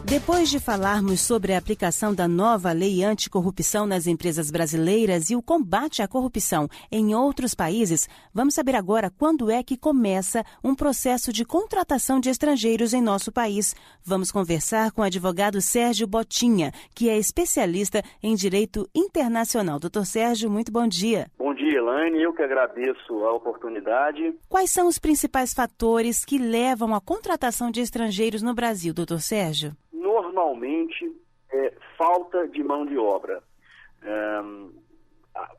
Depois de falarmos sobre a aplicação da nova lei anticorrupção nas empresas brasileiras e o combate à corrupção em outros países, vamos saber agora quando é que começa um processo de contratação de estrangeiros em nosso país. Vamos conversar com o advogado Sérgio Botinha, que é especialista em direito internacional. Doutor Sérgio, muito bom dia. Bom dia, Elaine. Eu que agradeço a oportunidade. Quais são os principais fatores que levam à contratação de estrangeiros no Brasil, doutor Sérgio? Normalmente, falta de mão de obra.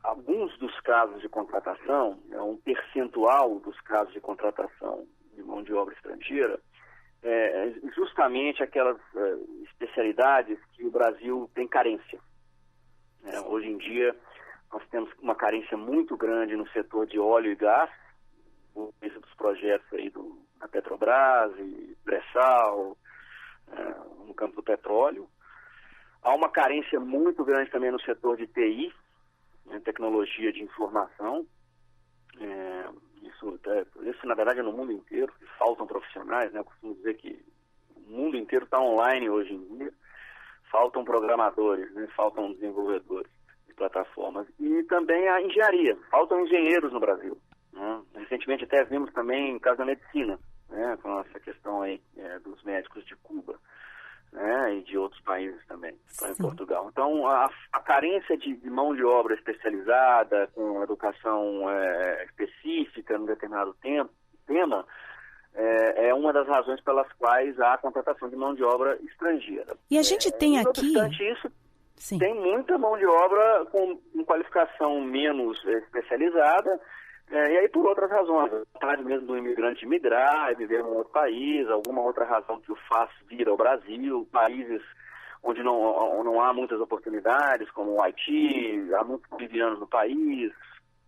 Alguns dos casos de contratação, um percentual dos casos de contratação de mão de obra estrangeira, justamente aquelas especialidades que o Brasil tem carência. Hoje em dia, nós temos uma carência muito grande no setor de óleo e gás, por isso dos projetos aí da Petrobras e pré-sal, no campo do petróleo. Há uma carência muito grande também no setor de TI, tecnologia de informação. Isso, na verdade, é no mundo inteiro, que faltam profissionais, né? Eu costumo dizer que o mundo inteiro está online hoje em dia. Faltam programadores, né? Faltam desenvolvedores de plataformas. E também a engenharia. Faltam engenheiros no Brasil. Né? Recentemente até vimos também o caso da medicina, né? Com essa questão aí dos médicos de Cuba, né? E de outros países também, em Portugal. Então, a carência de mão de obra especializada, com educação específica num determinado tema, é uma das razões pelas quais há a contratação de mão de obra estrangeira. E a gente tem aqui... Não obstante isso, tem muita mão de obra com qualificação menos especializada, e aí por outras razões, a vontade mesmo do imigrante migrar e viver em um outro país, alguma outra razão que o faz vir ao Brasil, países onde não há muitas oportunidades, como o Haiti, há muitos bolivianos no país,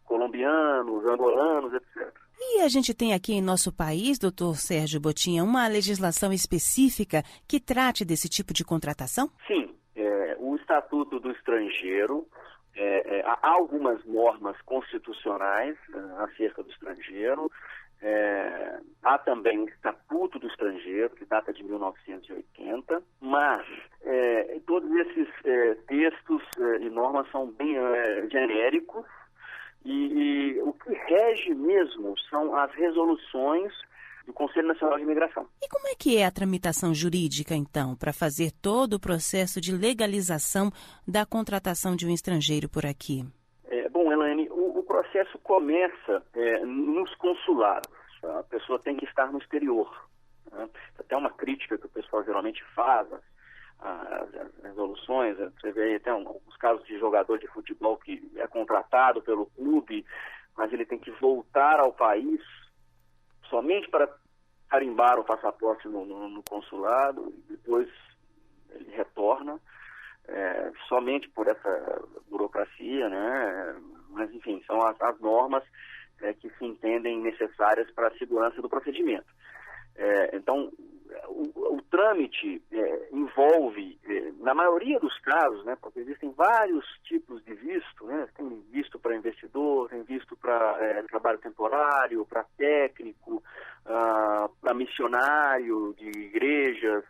colombianos, angolanos, etc. E a gente tem aqui em nosso país, doutor Sérgio Botinha, uma legislação específica que trate desse tipo de contratação? Sim, o Estatuto do Estrangeiro, há algumas normas constitucionais acerca do estrangeiro, há também o Estatuto do Estrangeiro, que data de 1980, mas todos esses textos e normas são bem genéricos, e o que rege mesmo são as resoluções do Conselho Nacional de Imigração. E como é que é a tramitação jurídica, então, para fazer todo o processo de legalização da contratação de um estrangeiro por aqui? Bom, Elaine, o processo começa nos consulados. A pessoa tem que estar no exterior. Né? Até uma crítica que o pessoal geralmente faz às resoluções. Você vê aí até alguns casos de jogador de futebol que é contratado pelo clube, mas ele tem que voltar ao país somente para carimbar o passaporte no consulado, e depois ele retorna, somente por essa burocracia, né? Mas, enfim, são as normas que se entendem necessárias para a segurança do procedimento. Então, o trâmite envolve, na maioria dos casos, né, porque existem vários tipos de visto, né, tem visto para investidor, tem visto para trabalho temporário, para técnico, para missionário de igrejas,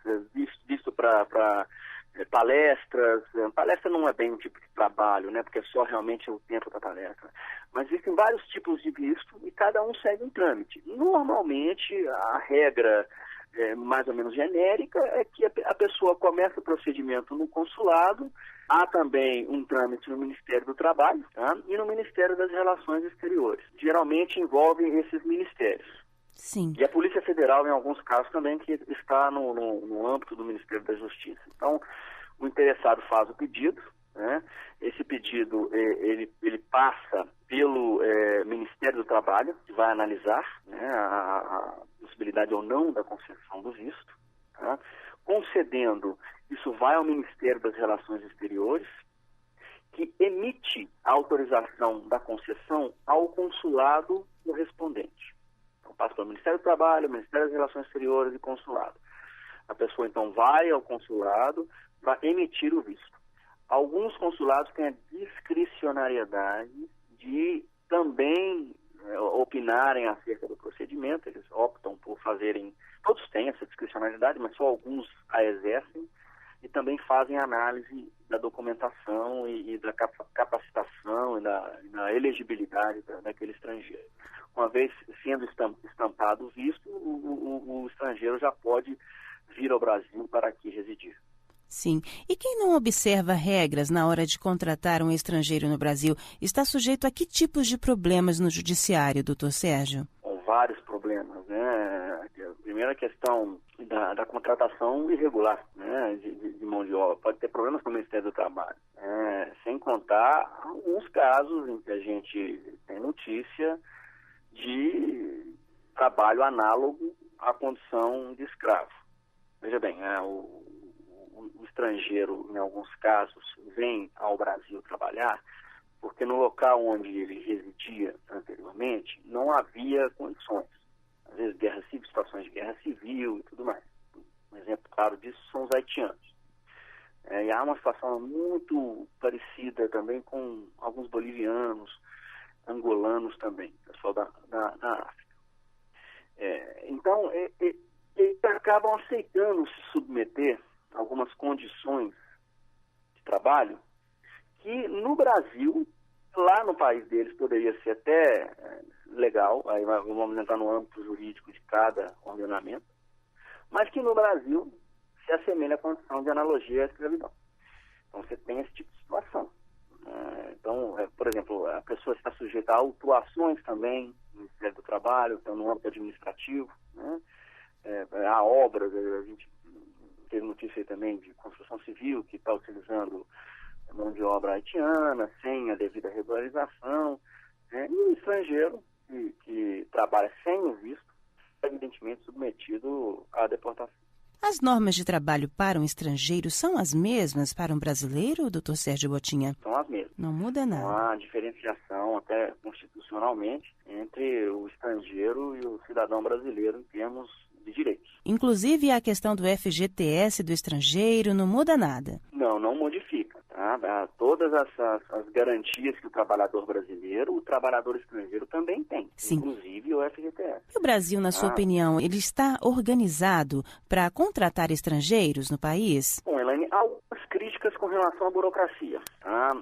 visto para palestras. Palestra não é bem um tipo de trabalho, né, porque é só realmente o tempo da palestra. Mas existem vários tipos de visto e cada um segue um trâmite. Normalmente, a regra mais ou menos genérica é que a pessoa começa o procedimento no consulado, há também um trâmite no Ministério do Trabalho, tá? E no Ministério das Relações Exteriores. Geralmente envolve esses ministérios. Sim. E a Polícia Federal, em alguns casos, também que está no âmbito do Ministério da Justiça. Então, o interessado faz o pedido, né? Esse pedido ele passa pelo Ministério do Trabalho, que vai analisar, né, a possibilidade ou não da concessão do visto. Tá? Concedendo, isso vai ao Ministério das Relações Exteriores, que emite a autorização da concessão ao consulado correspondente. Então, passa pelo Ministério do Trabalho, Ministério das Relações Exteriores e consulado. A pessoa, então, vai ao consulado para emitir o visto. Alguns consulados têm a discricionariedade de também opinarem acerca do procedimento, eles optam por fazerem, todos têm essa discricionariedade, mas só alguns a exercem, e também fazem análise da documentação e da capacitação e da elegibilidade daquele estrangeiro. Uma vez sendo estampado o visto, o estrangeiro já pode vir ao Brasil para aqui residir. Sim. E quem não observa regras na hora de contratar um estrangeiro no Brasil está sujeito a que tipos de problemas no judiciário, doutor Sérgio? Com vários problemas, né? A primeira questão da contratação irregular, né? de mão de obra. Pode ter problemas com o Ministério do Trabalho. Sem contar alguns casos em que a gente tem notícia de trabalho análogo à condição de escravo. Veja bem, o estrangeiro, em alguns casos, vem ao Brasil trabalhar porque no local onde ele residia anteriormente não havia condições. Às vezes situações de guerra civil e tudo mais. Um exemplo claro disso são os haitianos. E há uma situação muito parecida também com alguns bolivianos, angolanos também, pessoal da África. Então, eles acabam aceitando se submeter a algumas condições de trabalho que no Brasil, lá no país deles, poderia ser até legal, aí vamos entrar no âmbito jurídico de cada ordenamento, mas que no Brasil se assemelha à condição de analogia à escravidão. Então você tem esse tipo de situação. Então, por exemplo, a pessoa está sujeita a autuações também no Ministério do Trabalho, então no âmbito administrativo, né? Há obras, a gente teve notícia aí também de construção civil que está utilizando mão de obra haitiana, sem a devida regularização, né? E o estrangeiro que trabalha sem o visto, é evidentemente submetido à deportação. As normas de trabalho para um estrangeiro são as mesmas para um brasileiro, doutor Sérgio Botinha? São as mesmas. Não muda nada. Não há diferenciação, até constitucionalmente, entre o estrangeiro e o cidadão brasileiro em termos de direitos. Inclusive a questão do FGTS do estrangeiro não muda nada? Não modifica. Tá? Todas as garantias que o trabalhador brasileiro, o trabalhador estrangeiro também tem. Sim. Inclusive o FGTS. E o Brasil, na sua opinião, ele está organizado para contratar estrangeiros no país? Bom, Elaine, há algumas críticas com relação à burocracia. Tá?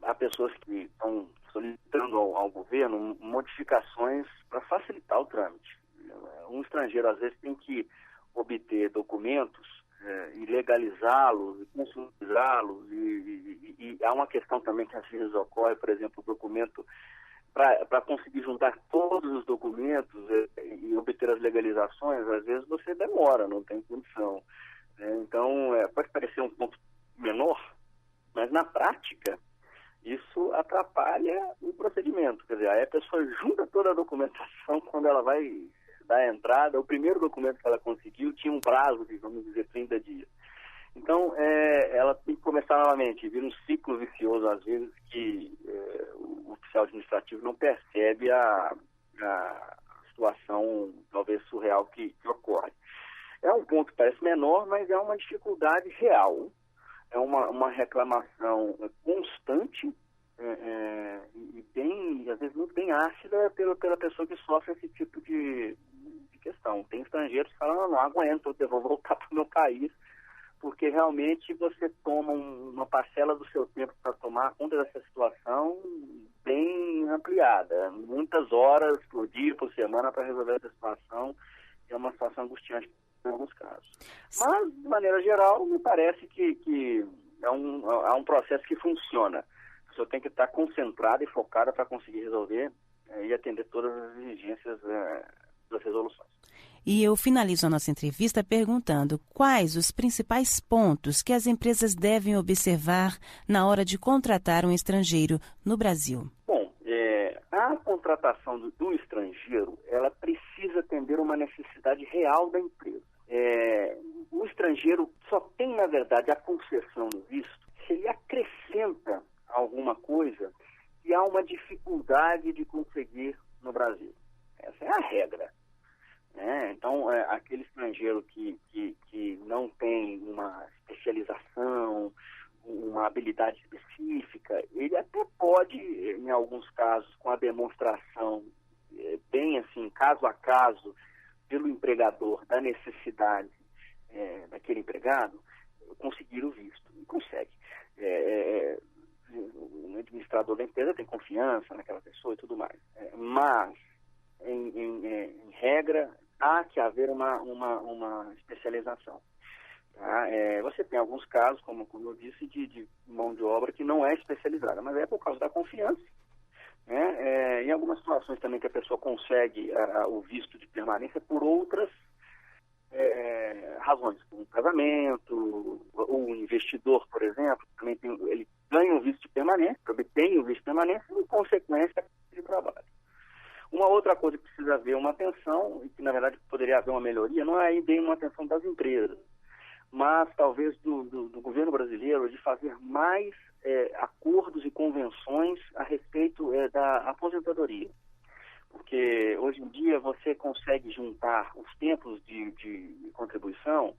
Há pessoas que estão solicitando ao governo modificações para facilitar o trâmite. Um estrangeiro, às vezes, tem que obter documentos e legalizá-los, e consolidá-los, e há uma questão também que às vezes ocorre, por exemplo, o documento, para conseguir juntar todos os documentos e obter as legalizações, às vezes você demora, não tem condição. Então, pode parecer um ponto menor, mas na prática, isso atrapalha o procedimento. Quer dizer, aí a pessoa junta toda a documentação quando ela vai da entrada, o primeiro documento que ela conseguiu tinha um prazo de, vamos dizer, 30 dias. Então, ela tem que começar novamente, vira um ciclo vicioso, às vezes, que o oficial administrativo não percebe a situação, talvez, surreal que ocorre. É um ponto que parece menor, mas é uma dificuldade real. É uma reclamação constante e bem, às vezes, muito bem ácida pela pessoa que sofre esse tipo de questão. Tem estrangeiros que falam, não aguento, eu vou voltar para o meu país, porque realmente você toma uma parcela do seu tempo para tomar conta dessa situação bem ampliada. Muitas horas por dia, por semana, para resolver essa situação. É uma situação angustiante em alguns casos. Mas, de maneira geral, me parece que é um processo que funciona. A pessoa tem que estar concentrada e focada para conseguir resolver e atender todas as exigências das resoluções. E eu finalizo a nossa entrevista perguntando quais os principais pontos que as empresas devem observar na hora de contratar um estrangeiro no Brasil. Bom, a contratação do estrangeiro, ela precisa atender uma necessidade real da empresa. O estrangeiro só tem, na verdade, a concessão no visto se ele acrescenta alguma coisa que há uma dificuldade de conseguir no Brasil. Essa é a regra. Então, aquele estrangeiro que não tem uma especialização, uma habilidade específica, ele até pode, em alguns casos, com a demonstração bem assim, caso a caso, pelo empregador, da necessidade daquele empregado, conseguir o visto. E consegue. O administrador da empresa tem confiança naquela pessoa e tudo mais. Mas, em regra, há que haver uma especialização. Tá? Você tem alguns casos, como eu disse, de mão de obra que não é especializada, mas é por causa da confiança. Em algumas situações também que a pessoa consegue o visto de permanência por outras razões, como um casamento, ou um investidor, por exemplo, também ele ganha um visto de permanência, obtém um visto de permanência e, em consequência, de trabalho. Uma outra coisa que precisa haver uma atenção, e que na verdade poderia haver uma melhoria, não é bem uma atenção das empresas, mas talvez do governo brasileiro de fazer mais acordos e convenções a respeito da aposentadoria. Porque hoje em dia você consegue juntar os tempos de contribuição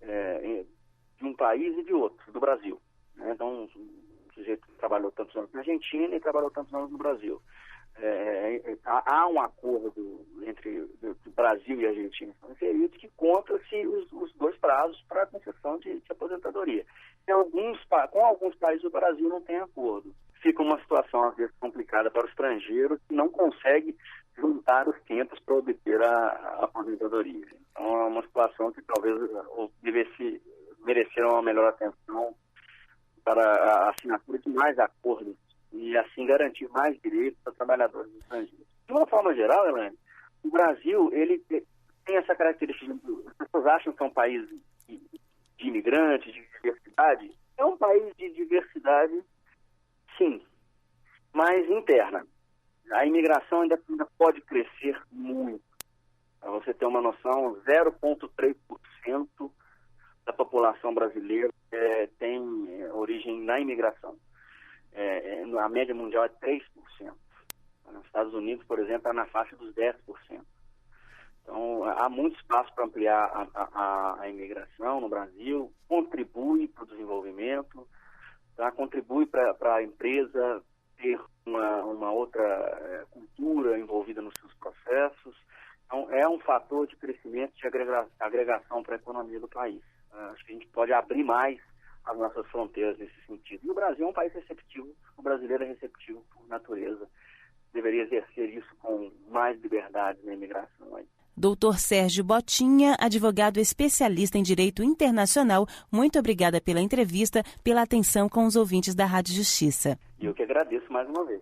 de um país e de outro, do Brasil. Né? Então, o sujeito trabalhou tantos anos na Argentina e trabalhou tantos anos no Brasil. Há um acordo entre o Brasil e a Argentina inserido que conta-se os dois prazos para a concessão de aposentadoria. Com alguns países do Brasil não tem acordo. Fica uma situação, às vezes, complicada para o estrangeiro que não consegue juntar os tempos para obter a aposentadoria. Então, é uma situação que talvez mereceram uma melhor atenção para a assinatura de mais acordos e, assim, garantir mais direitos para trabalhadores estrangeiros. De uma forma geral, Helene, o Brasil ele tem essa característica. As pessoas acham que é um país de imigrantes, de diversidade. É um país de diversidade, sim, mas interna. A imigração ainda pode crescer muito. Para você ter uma noção, 0,3% da população brasileira tem origem na imigração. A média mundial é 3%. Nos Estados Unidos, por exemplo, é na faixa dos 10%. Então, há muito espaço para ampliar a imigração no Brasil, contribui para o desenvolvimento, tá? Contribui para a empresa ter uma outra cultura envolvida nos seus processos. Então, é um fator de crescimento, de agregação para a economia do país. Acho que a gente pode abrir mais as nossas fronteiras nesse sentido. E o Brasil é um país receptivo, o brasileiro é receptivo por natureza. Deveria exercer isso com mais liberdade na imigração. Dr. Sérgio Botinha, advogado especialista em Direito Internacional, muito obrigada pela entrevista, pela atenção com os ouvintes da Rádio Justiça. E eu que agradeço mais uma vez.